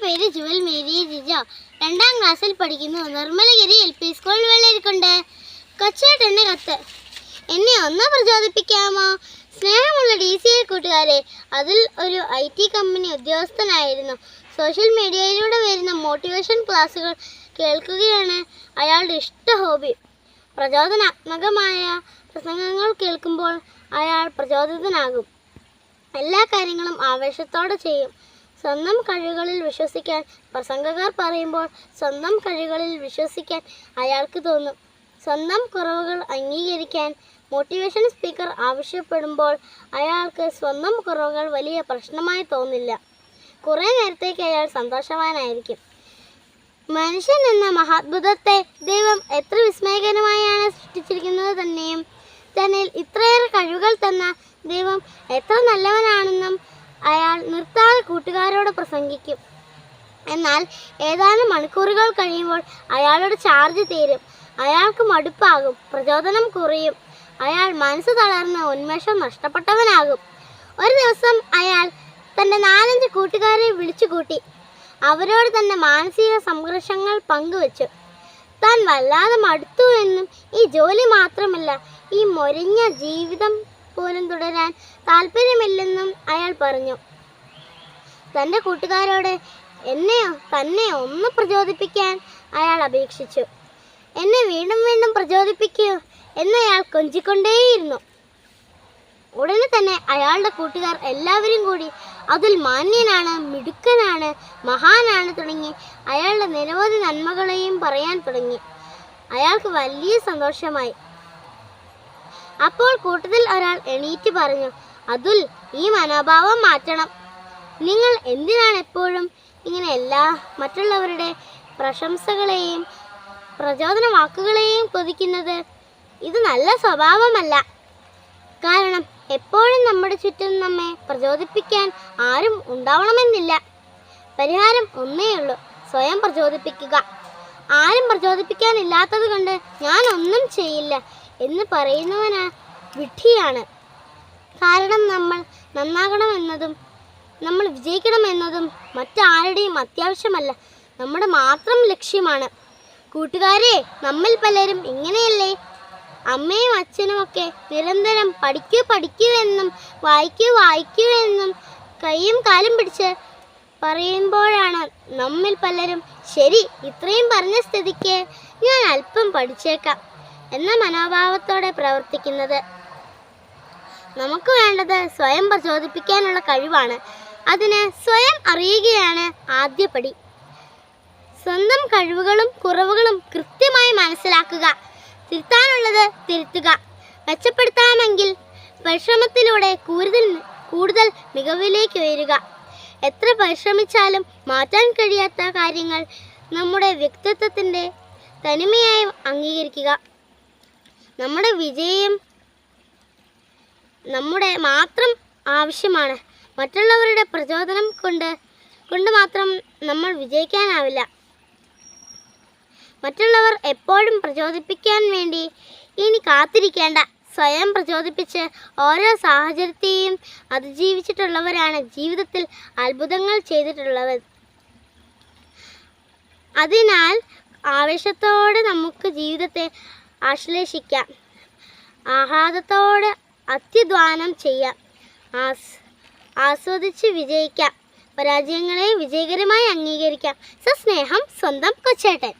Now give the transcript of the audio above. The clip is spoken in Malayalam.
പേര് ജുവൽ മേരി ജിജോ. 2ാം ക്ലാസ്സിൽ പഠിക്കുന്നു. Nirmalagiri LP school Vellarikkundu. കൊച്ചേട്ടൻ്റെ കത്ത്. എന്നെ ഒന്ന് പ്രചോദിപ്പിക്കാമോ? സ്നേഹമുള്ള DCL കൂട്ടുകാരെ, അതിൽ ഒരു IT കമ്പനി ഉദ്യോഗസ്ഥനായിരുന്നു. സോഷ്യൽ മീഡിയയിലൂടെ വരുന്ന മോട്ടിവേഷൻ ക്ലാസ്സുകൾ കേൾക്കുകയാണ് അയാളുടെ ഇഷ്ട ഹോബി. പ്രചോദനാത്മകമായ പ്രസംഗങ്ങൾ കേൾക്കുമ്പോൾ അയാൾ പ്രചോദിതനാകും. എല്ലാ കാര്യങ്ങളും ആവേശത്തോടെ ചെയ്യും. സ്വന്തം കഴിവുകളിൽ വിശ്വസിക്കാൻ പ്രസംഗകർ പറയുമ്പോൾ സ്വന്തം കഴിവുകളിൽ വിശ്വസിക്കാൻ അയാൾക്ക് തോന്നും. സ്വന്തം കുറവുകൾ അംഗീകരിക്കാൻ മോട്ടിവേഷൻ സ്പീക്കർ ആവശ്യപ്പെടുമ്പോൾ അയാൾക്ക് സ്വന്തം കുറവുകൾ വലിയ പ്രശ്നമായി തോന്നില്ല. കുറേ നേരത്തേക്ക് അയാൾ സന്തോഷവാനായിരിക്കും. മനുഷ്യൻ എന്ന മഹാത്ഭുതത്തെ ദൈവം എത്ര വിസ്മയകരമായാണ് സൃഷ്ടിച്ചിരിക്കുന്നത് തന്നെയും തന്നിൽ ഇത്രയേറെ കഴിവുകൾ തന്ന ദൈവം എത്ര നല്ലവനാണെന്നും അയാൾ നിർത്താതെ കൂട്ടുകാരോട് പ്രസംഗിക്കും. എന്നാൽ ഏതാനും മണിക്കൂറുകൾ കഴിയുമ്പോൾ അയാളുടെ ചാർജ് തീരും. അയാൾക്ക് മടുപ്പാകും, പ്രചോദനം കുറയും. അയാൾ മനസ്സ് തളർന്ന് ഉന്മേഷം നഷ്ടപ്പെട്ടവനാകും. ഒരു ദിവസം അയാൾ തൻ്റെ 4-5 കൂട്ടുകാരെ വിളിച്ചുകൂട്ടി. അവരോട് തൻ്റെ മാനസിക സംഘർഷങ്ങൾ പങ്കുവച്ചു. താൻ വല്ലാതെ മടുത്തു എന്നും ഈ ജോലി മാത്രമല്ല, ഈ മൊരിഞ്ഞ ജീവിതം പോലും തുടരാൻ താല്പര്യമില്ലെന്നും അയാൾ പറഞ്ഞു. തൻ്റെ കൂട്ടുകാരോട് തന്നെ ഒന്ന് പ്രചോദിപ്പിക്കാൻ അയാൾ അപേക്ഷിച്ചു. എന്നെ വീണ്ടും വീണ്ടും പ്രചോദിപ്പിക്കൂ എന്നയാൾ കൊഞ്ചിക്കൊണ്ടേയിരുന്നു. ഉടനെ തന്നെ അയാളുടെ കൂട്ടുകാർ എല്ലാവരും കൂടി അതിൽ മാന്യനാണ്, മിടുക്കനാണ്, മഹാനാണ് തുടങ്ങി അയാളുടെ നിരവധി നന്മകളെയും പറയാൻ തുടങ്ങി. അയാൾക്ക് വലിയ സന്തോഷമായി. അപ്പോൾ കൂട്ടത്തിൽ ഒരാൾ എണീറ്റ് പറഞ്ഞു, അതുൽ, ഈ മനോഭാവം മാറ്റണം. നിങ്ങൾ എന്തിനാണ് എപ്പോഴും ഇങ്ങനെ മറ്റുള്ളവരുടെ പ്രശംസകളെയും പ്രചോദന വാക്കുകളെയും കൊതിക്കുന്നത്? ഇത് നല്ല സ്വഭാവമല്ല. കാരണം എപ്പോഴും നമ്മുടെ ചുറ്റും നമ്മെ പ്രചോദിപ്പിക്കാൻ ആരും ഉണ്ടാവണമെന്നില്ല. പരിഹാരം ഒന്നേയുള്ളൂ, സ്വയം പ്രചോദിപ്പിക്കുക. ആരും പ്രചോദിപ്പിക്കാനില്ലാത്തത് കൊണ്ട് ഞാൻ ഒന്നും ചെയ്യില്ല എന്ന് പറയുന്നവന് വിഡ്ഢിയാണ്. കാരണം നമ്മൾ നന്നാകണമെന്നതും നമ്മൾ വിജയിക്കണമെന്നതും മറ്റാരുടെയും അത്യാവശ്യമല്ല, നമ്മുടെ മാത്രം ലക്ഷ്യമാണ്. കൂട്ടുകാരെ, നമ്മിൽ പലരും ഇങ്ങനെയല്ലേ? അമ്മയും അച്ഛനുമൊക്കെ നിരന്തരം പഠിക്കൂ എന്നും വായിക്കൂ എന്നും കൈയും കാലും പിടിച്ച് പറയുമ്പോഴാണ് നമ്മിൽ പലരും ശരി, ഇത്രയും പറഞ്ഞ സ്ഥിതിക്ക് ഞാൻ അല്പം പഠിച്ചേക്കാം എന്ന മനോഭാവത്തോടെ പ്രവർത്തിക്കുന്നത്. നമുക്ക് വേണ്ടത് സ്വയം പ്രചോദിപ്പിക്കാനുള്ള കഴിവാണ്. അതിന് സ്വയം അറിയുകയാണ് ആദ്യപടി. സ്വന്തം കഴിവുകളും കുറവുകളും കൃത്യമായി മനസ്സിലാക്കുക. തിരുത്താനുള്ളത് തിരുത്തുക. മെച്ചപ്പെടുത്താമെങ്കിൽ പരിശ്രമത്തിലൂടെ കൂടുതൽ മികവിലേക്ക് ഉയരുക. എത്ര പരിശ്രമിച്ചാലും മാറ്റാൻ കഴിയാത്ത കാര്യങ്ങൾ നമ്മുടെ വ്യക്തിത്വത്തിൻ്റെ തനിമയായി അംഗീകരിക്കുക. നമ്മുടെ വിജയം നമ്മുടെ മാത്രം ആവശ്യമാണ്. മറ്റുള്ളവരുടെ പ്രചോദനം കൊണ്ട് മാത്രം നമ്മൾ വിജയിക്കാനാവില്ല. മറ്റുള്ളവർ എപ്പോഴും പ്രചോദിപ്പിക്കാൻ വേണ്ടി ഇനി കാത്തിരിക്കേണ്ട. സ്വയം പ്രചോദിപ്പിച്ച് ഓരോ സാഹചര്യത്തെയും അതിജീവിച്ചിട്ടുള്ളവരാണ് ജീവിതത്തിൽ അത്ഭുതങ്ങൾ ചെയ്തിട്ടുള്ളവർ. അതിനാൽ ആവേശത്തോടെ നമുക്ക് ജീവിതത്തെ ആശ്ലേഷിക്കാം, ആഹ്ലാദത്തോടെ അത്യധ്വാനം ചെയ്യാം, ആസ്വദിച്ച് വിജയിക്കാം, പരാജയങ്ങളെ വിജയകരമായി അംഗീകരിക്കാം. സസ്നേഹം, സ്വന്തം കൊച്ചേട്ടൻ.